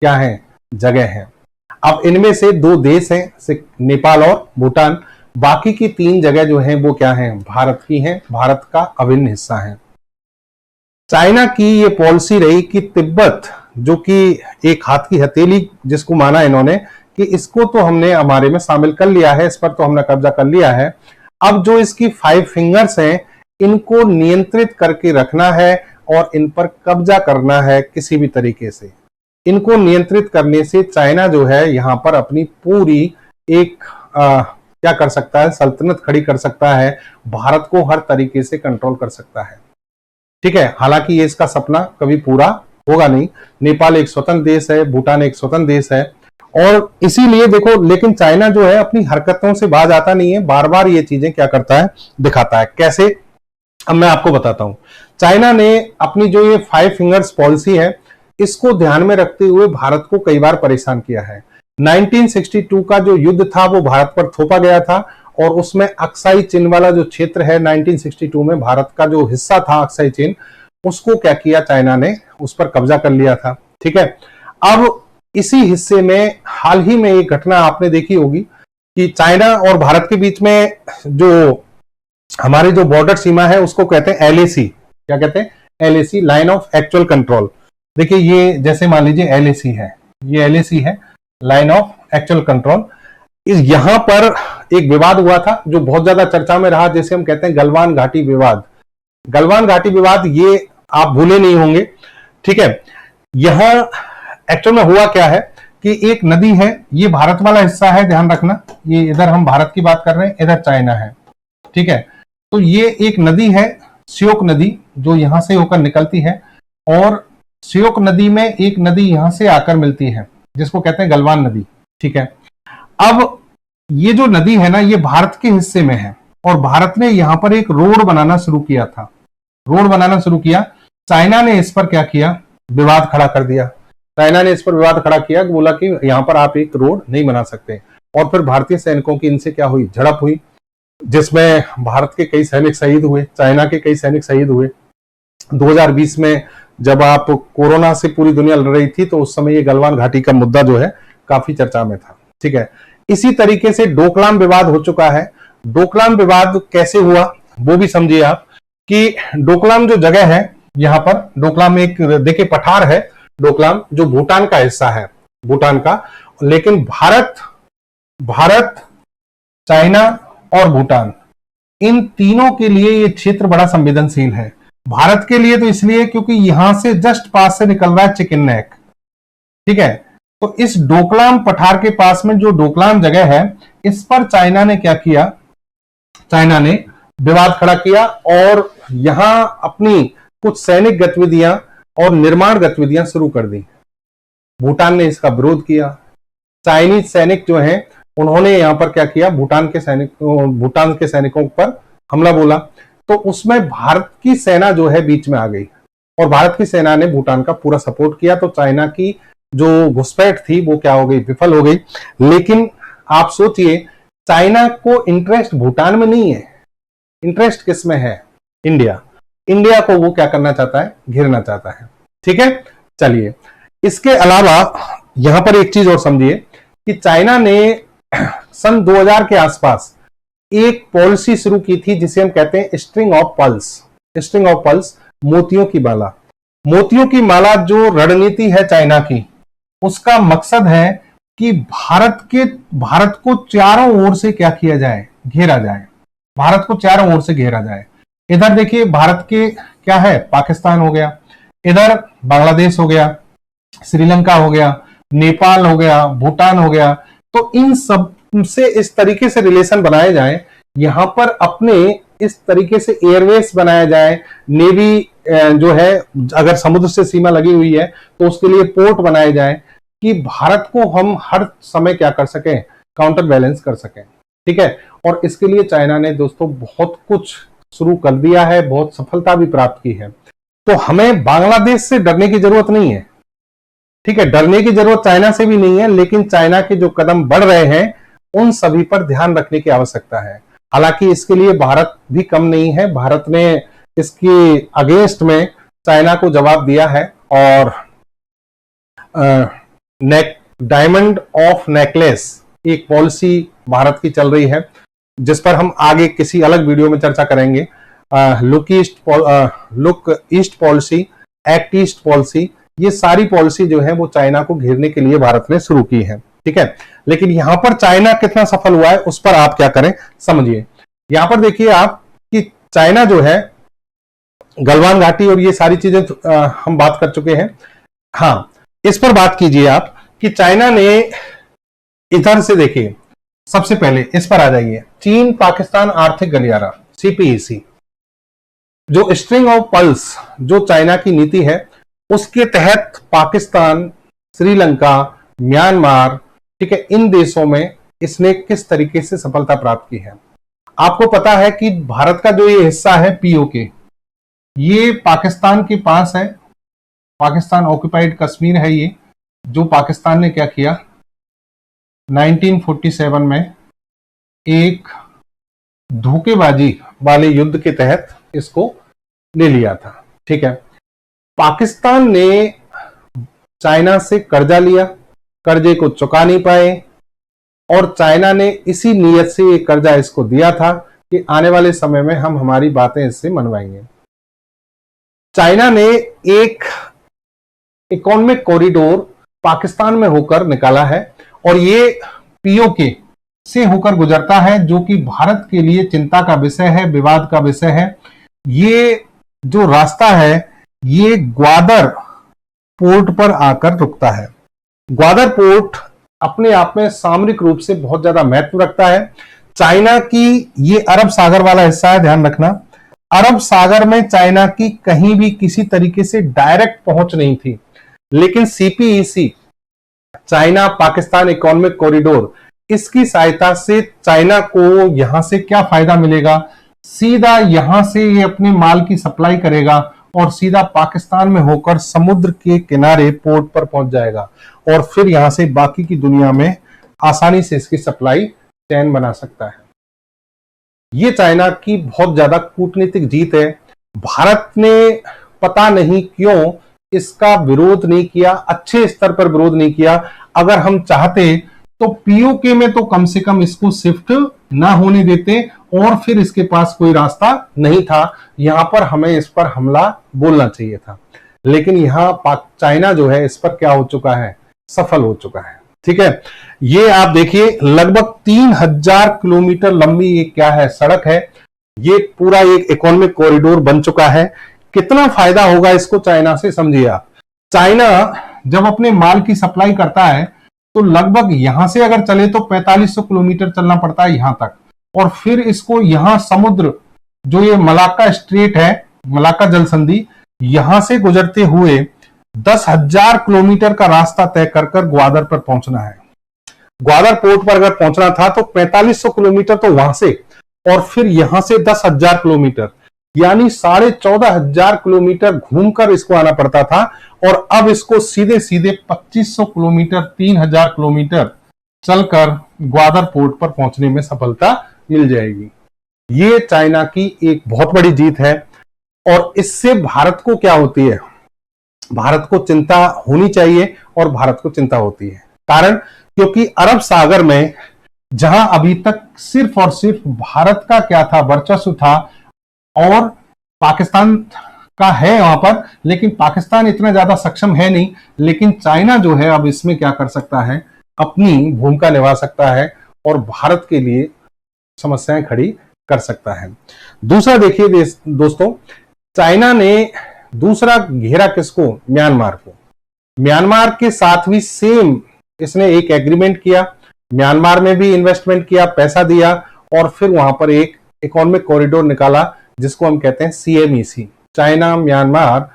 क्या है? जगह हैं। अब इनमें से 2 देश हैं, नेपाल और भूटान, बाकी की 3 जगह जो हैं वो क्या हैं? भारत की हैं, भारत का अभिन्न हिस्सा है। चाइना की ये पॉलिसी रही कि तिब्बत जो कि एक हाथ की हथेली जिसको माना इन्होंने कि इसको तो हमने हमारे में शामिल कर लिया है, इस पर तो हमने कब्जा कर लिया है, अब जो इसकी 5 फिंगर्स हैं इनको नियंत्रित करके रखना है और इन पर कब्जा करना है किसी भी तरीके से। इनको नियंत्रित करने से चाइना जो है यहां पर अपनी पूरी एक क्या कर सकता है? सल्तनत खड़ी कर सकता है, भारत को हर तरीके से कंट्रोल कर सकता है। ठीक है, हालांकि ये इसका सपना कभी पूरा होगा नहीं। नेपाल एक स्वतंत्र देश है, भूटान एक स्वतंत्र देश है, और इसीलिए देखो, लेकिन चाइना जो है अपनी हरकतों से बाज आता नहीं है, बार बार ये चीजें क्या करता है? दिखाता है। कैसे? अब मैं आपको बताता हूं, चाइना ने अपनी जो ये 5 फिंगर्स पॉलिसी है, इसको ध्यान में रखते हुए भारत को कई बार परेशान किया है। 1962 का जो युद्ध था वो भारत पर थोपा गया था, और उसमें अक्साई चीन वाला जो क्षेत्र है 1962 में भारत का जो हिस्सा था अक्साई चीन, उसको क्या किया चाइना ने, उस पर कब्जा कर लिया था। ठीक है, अब इसी हिस्से में हाल ही में एक घटना आपने देखी होगी कि चाइना और भारत के बीच में जो हमारी जो बॉर्डर सीमा है उसको कहते हैं एलएसी। क्या कहते हैं? LAC, line of actual control. देखिए ये जैसे मान लीजिए एलएसी है, ये एलएसी है, लाइन ऑफ एक्चुअल कंट्रोल। यहां पर एक विवाद हुआ था जो बहुत ज्यादा चर्चा में रहा, जैसे हम कहते हैं गलवान घाटी विवाद। गलवान घाटी विवाद ये आप भूले नहीं होंगे। ठीक है, यहां एक्चुअल में हुआ क्या है कि एक नदी है, ये भारत वाला हिस्सा है, ध्यान रखना, ये इधर हम भारत की बात कर रहे हैं, इधर चाइना है। ठीक है, तो ये एक नदी है श्योक नदी, जो यहां से होकर निकलती है, और श्योक नदी में एक नदी यहां से आकर मिलती है जिसको कहते हैं गलवान नदी। ठीक है, अब ये जो नदी है ना, ये भारत के हिस्से में है, और भारत ने यहां पर एक रोड बनाना शुरू किया था। रोड बनाना शुरू किया, चाइना ने इस पर क्या किया, विवाद खड़ा कर दिया। चाइना ने इस पर विवाद खड़ा किया, बोला कि यहां पर आप एक रोड नहीं बना सकते, और फिर भारतीय सैनिकों की इनसे क्या हुई, झड़प हुई, जिसमें भारत के कई सैनिक शहीद हुए, चाइना के कई सैनिक शहीद हुए। 2020 में जब आप कोरोना से पूरी दुनिया लड़ रही थी, तो उस समय ये गलवान घाटी का मुद्दा जो है काफी चर्चा में था। ठीक है, इसी तरीके से डोकलाम विवाद हो चुका है। डोकलाम विवाद कैसे हुआ वो भी समझिए आप, कि डोकलाम जो जगह है, यहां पर डोकलाम एक देखिए पठार है, डोकलाम जो भूटान का हिस्सा है, भूटान का, लेकिन भारत, चाइना और भूटान, इन तीनों के लिए ये क्षेत्र बड़ा संवेदनशील है। भारत के लिए तो इसलिए क्योंकि यहां से जस्ट पास से निकल रहा है चिकन नेक। ठीक है, तो इस डोकलाम पठार के पास में जो डोकलाम जगह है, इस पर चाइना ने क्या किया, चाइना ने विवाद खड़ा किया, और यहां अपनी कुछ सैनिक गतिविधियां और निर्माण गतिविधियां शुरू कर दी। भूटान ने इसका विरोध किया। चाइनीज सैनिक जो हैं, उन्होंने यहां पर क्या किया, भूटान के सैनिकों पर हमला बोला, तो उसमें भारत की सेना जो है बीच में आ गई, और भारत की सेना ने भूटान का पूरा सपोर्ट किया। तो चाइना की जो घुसपैठ थी वो क्या हो गई, विफल हो गई। लेकिन आप सोचिए, चाइना को इंटरेस्ट भूटान में नहीं है, इंटरेस्ट किस में है, इंडिया। इंडिया को वो क्या करना चाहता है, घेरना चाहता है। ठीक है, चलिए, इसके अलावा यहां पर एक चीज और समझिए कि चाइना ने सन 2000 के आसपास एक पॉलिसी शुरू की थी जिसे हम कहते हैं string of pulse. String of pulse, मोतियों की माला। मोतियों की माला जो रणनीति है चाइना की, उसका मकसद है कि भारत को चारों ओर से क्या किया जाए, घेरा जाए। भारत को चारों ओर से घेरा जाए। इधर देखिए भारत के क्या है, पाकिस्तान हो गया, इधर बांग्लादेश हो गया, श्रीलंका हो गया, नेपाल हो गया, भूटान हो गया। तो इन सब से इस तरीके से रिलेशन बनाए जाए, यहां पर अपने इस तरीके से एयरवेस बनाया जाए, नेवी जो है अगर समुद्र से सीमा लगी हुई है तो उसके लिए पोर्ट बनाए जाए, कि भारत को हम हर समय क्या कर सकें, काउंटर बैलेंस कर सकें। ठीक है, और इसके लिए चाइना ने दोस्तों बहुत कुछ शुरू कर दिया है, बहुत सफलता भी प्राप्त की है। तो हमें बांग्लादेश से डरने की जरूरत नहीं है। ठीक है, डरने की जरूरत चाइना से भी नहीं है, लेकिन चाइना के जो कदम बढ़ रहे हैं उन सभी पर ध्यान रखने की आवश्यकता है। हालांकि इसके लिए भारत भी कम नहीं है, भारत ने इसके अगेंस्ट में चाइना को जवाब दिया है, और डायमंड ऑफ नेकलेस एक पॉलिसी भारत की चल रही है, जिस पर हम आगे किसी अलग वीडियो में चर्चा करेंगे। Look east policy, act east policy, ये सारी पॉलिसी जो है वो चाइना को घेरने के लिए भारत ने शुरू की है। ठीक है, लेकिन यहां पर चाइना कितना सफल हुआ है उस पर आप क्या करें, समझिए। यहां पर देखिए आप कि चाइना जो है, गलवान घाटी और ये सारी चीजें हम बात कर चुके हैं। हाँ, इस पर बात कीजिए आप कि चाइना ने इधर से देखिए, सबसे पहले इस पर आ जाइए, चीन पाकिस्तान आर्थिक गलियारा, सीपीईसी, जो स्ट्रिंग ऑफ पल्स जो चाइना की नीति है, उसके तहत पाकिस्तान, श्रीलंका, म्यांमार, ठीक है, इन देशों में इसने किस तरीके से सफलता प्राप्त की है। आपको पता है कि भारत का जो ये हिस्सा है पीओके, ये पाकिस्तान के पास है, पाकिस्तान ऑक्युपाइड कश्मीर है ये, जो पाकिस्तान ने क्या किया 1947 में एक धोखेबाजी वाले युद्ध के तहत इसको ले लिया था। ठीक है, पाकिस्तान ने चाइना से कर्जा लिया, कर्जे को चुका नहीं पाए, और चाइना ने इसी नीयत से ये कर्जा इसको दिया था कि आने वाले समय में हम हमारी बातें इससे मनवाएंगे। चाइना ने एक इकोनॉमिक कॉरिडोर पाकिस्तान में होकर निकाला है, और ये पीओके से होकर गुजरता है, जो कि भारत के लिए चिंता का विषय है, विवाद का विषय है। ये जो रास्ता है ये ग्वादर पोर्ट पर आकर रुकता है। ग्वादर पोर्ट अपने आप में सामरिक रूप से बहुत ज्यादा महत्व रखता है। चाइना की ये अरब सागर वाला हिस्सा है, ध्यान रखना, अरब सागर में चाइना की कहीं भी किसी तरीके से डायरेक्ट पहुंच नहीं थी, लेकिन CPEC China Pakistan economic corridor, इसकी सहायता से चाइना को यहां से क्या फायदा मिलेगा, सीधा यहां से ये अपने माल की सप्लाई करेगा और सीधा पाकिस्तान में होकर समुद्र के किनारे पोर्ट पर पहुंच जाएगा, और फिर यहां से बाकी की दुनिया में आसानी से इसकी सप्लाई चैन बना सकता है। ये चाइना की बहुत ज्यादा कूटनीतिक जीत है। भारत ने पता नहीं क्यों इसका विरोध नहीं किया, अच्छे स्तर पर विरोध नहीं किया। अगर हम चाहते तो पीओके में तो कम से कम इसको शिफ्ट ना होने देते, और फिर इसके पास कोई रास्ता नहीं था। यहां पर हमें इस पर हमला बोलना चाहिए था, लेकिन यहां चाइना जो है इस पर क्या हो चुका है, सफल हो चुका है। ठीक है, ये आप देखिए लगभग 3000 किलोमीटर लंबी ये क्या है, सड़क है। ये पूरा एक इकोनॉमिक कॉरिडोर बन चुका है। कितना फायदा होगा इसको चाइना से, समझिए आप। चाइना जब अपने माल की सप्लाई करता है तो लगभग यहां से अगर चले तो 4500 किलोमीटर चलना पड़ता है यहां तक, और फिर इसको यहां समुद्र जो ये मलाक्का स्ट्रेट है, मलाक्का जल संधि, यहां से गुजरते हुए 10,000 किलोमीटर का रास्ता तय कर ग्वादर पर पहुंचना है। ग्वादर पोर्ट पर अगर पहुंचना था तो 4500 किलोमीटर तो वहां से, और फिर यहां से 10,000 किलोमीटर, यानी 14,500 किलोमीटर घूमकर इसको आना पड़ता था। और अब इसको सीधे सीधे 2500 किलोमीटर, 3000 किलोमीटर चलकर ग्वादर पोर्ट पर पहुंचने में सफलता मिल जाएगी। ये चाइना की एक बहुत बड़ी जीत है, और इससे भारत को क्या होती है, भारत को चिंता होनी चाहिए, और भारत को चिंता होती है। कारण क्योंकि अरब सागर में जहां अभी तक सिर्फ और सिर्फ भारत का क्या था, वर्चस्व था, और पाकिस्तान का है वहां पर, लेकिन पाकिस्तान इतना ज्यादा सक्षम है नहीं। लेकिन चाइना जो है अब इसमें क्या कर सकता है, अपनी भूमिका निभा सकता है, और भारत के लिए समस्याएं खड़ी कर सकता है। दूसरा देखिए दोस्तों, चाइना ने दूसरा घेरा किसको, म्यांमार को। म्यांमार के साथ भी सेम इसने एक एग्रीमेंट किया, म्यांमार में भी इन्वेस्टमेंट किया, पैसा दिया, और फिर वहां पर एक इकोनॉमिक कॉरिडोर निकाला जिसको हम कहते हैं सीएमईसी, चाइना म्यांमार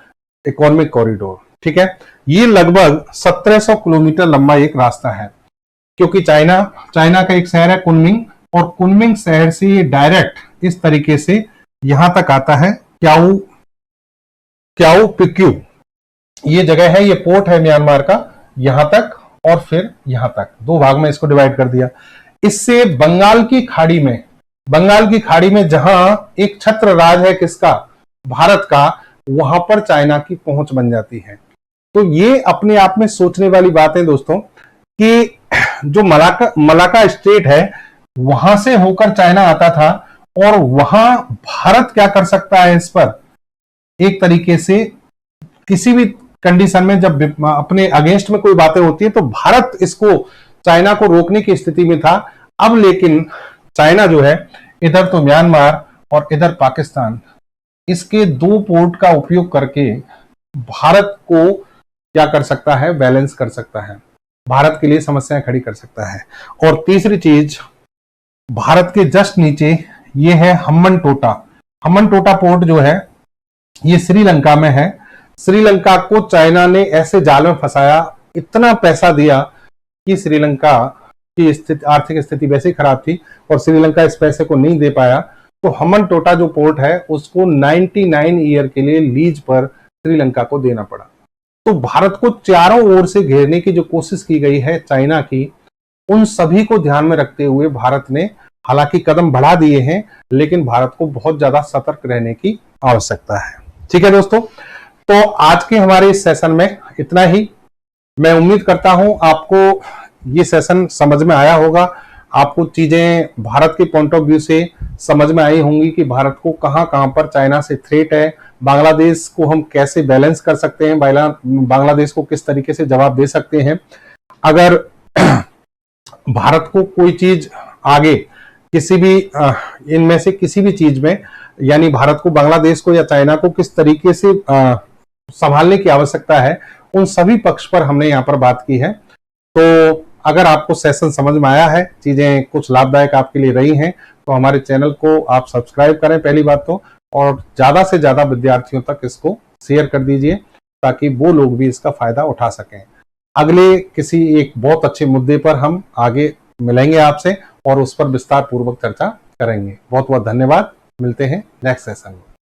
इकोनॉमिक कॉरिडोर। ठीक है, ये लगभग 1700 किलोमीटर लंबा एक रास्ता है, क्योंकि चाइना का एक शहर है कुनमिंग, और कुनमिंग शहर से ये डायरेक्ट इस तरीके से यहां तक आता है, क्याऊ पिक्यू ये जगह है, ये पोर्ट है म्यांमार का, यहां तक और फिर यहां तक, दो भाग में इसको डिवाइड कर दिया। इससे बंगाल की खाड़ी में जहां एक छत्र राज है किसका, भारत का, वहां पर चाइना की पहुंच बन जाती है। तो ये अपने आप में सोचने वाली बात है दोस्तों, कि जो मलाक्का स्ट्रेट है वहां से होकर चाइना आता था, और वहां भारत क्या कर सकता है, इस पर एक तरीके से किसी भी कंडीशन में जब अपने अगेंस्ट में कोई बातें होती है तो भारत इसको चाइना को रोकने की स्थिति में था। अब लेकिन चाइना जो है, इधर तो म्यांमार और इधर पाकिस्तान, इसके दो पोर्ट का उपयोग करके भारत को क्या कर सकता है, बैलेंस कर सकता है, भारत के लिए समस्याएं खड़ी कर सकता है। और तीसरी चीज, भारत के जस्ट नीचे ये है हम्बनटोटा पोर्ट जो है ये श्रीलंका में है। श्रीलंका को चाइना ने ऐसे जाल में फंसाया, इतना पैसा दिया कि श्रीलंका की आर्थिक स्थिति वैसे ही खराब थी, और श्रीलंका इस पैसे को नहीं दे पाया, तो हम्बनटोटा जो पोर्ट है उसको 99 ईयर के लिए लीज पर श्रीलंका को देना पड़ा। तो भारत को चारों ओर से घेरने की जो कोशिश की गई है चाइना की, उन सभी को ध्यान में रखते हुए भारत ने हालांकि कदम बढ़ा दिए हैं, लेकिन भारत को बहुत ज्यादा सतर्क रहने की आवश्यकता है। ठीक है दोस्तों, तो आज के हमारे इस सेशन में इतना ही। मैं उम्मीद करता हूं आपको ये सेशन समझ में आया होगा, आपको चीजें भारत के पॉइंट ऑफ व्यू से समझ में आई होंगी कि भारत को कहां कहां पर चाइना से थ्रेट है, बांग्लादेश को हम कैसे बैलेंस कर सकते हैं, बांग्लादेश को किस तरीके से जवाब दे सकते हैं। अगर भारत को कोई चीज आगे किसी भी इनमें से किसी भी चीज में, यानी भारत को बांग्लादेश को या चाइना को किस तरीके से संभालने की आवश्यकता है, उन सभी पक्ष पर हमने यहाँ पर बात की है। तो अगर आपको सेशन समझ में आया है, चीजें कुछ लाभदायक आपके लिए रही हैं, तो हमारे चैनल को आप सब्सक्राइब करें पहली बात तो, और ज्यादा से ज्यादा विद्यार्थियों तक इसको शेयर कर दीजिए ताकि वो लोग भी इसका फायदा उठा सकें। अगले किसी एक बहुत अच्छे मुद्दे पर हम आगे मिलेंगे आपसे और उस पर विस्तार पूर्वक चर्चा करेंगे। बहुत बहुत धन्यवाद, मिलते हैं नेक्स्ट सेशन में।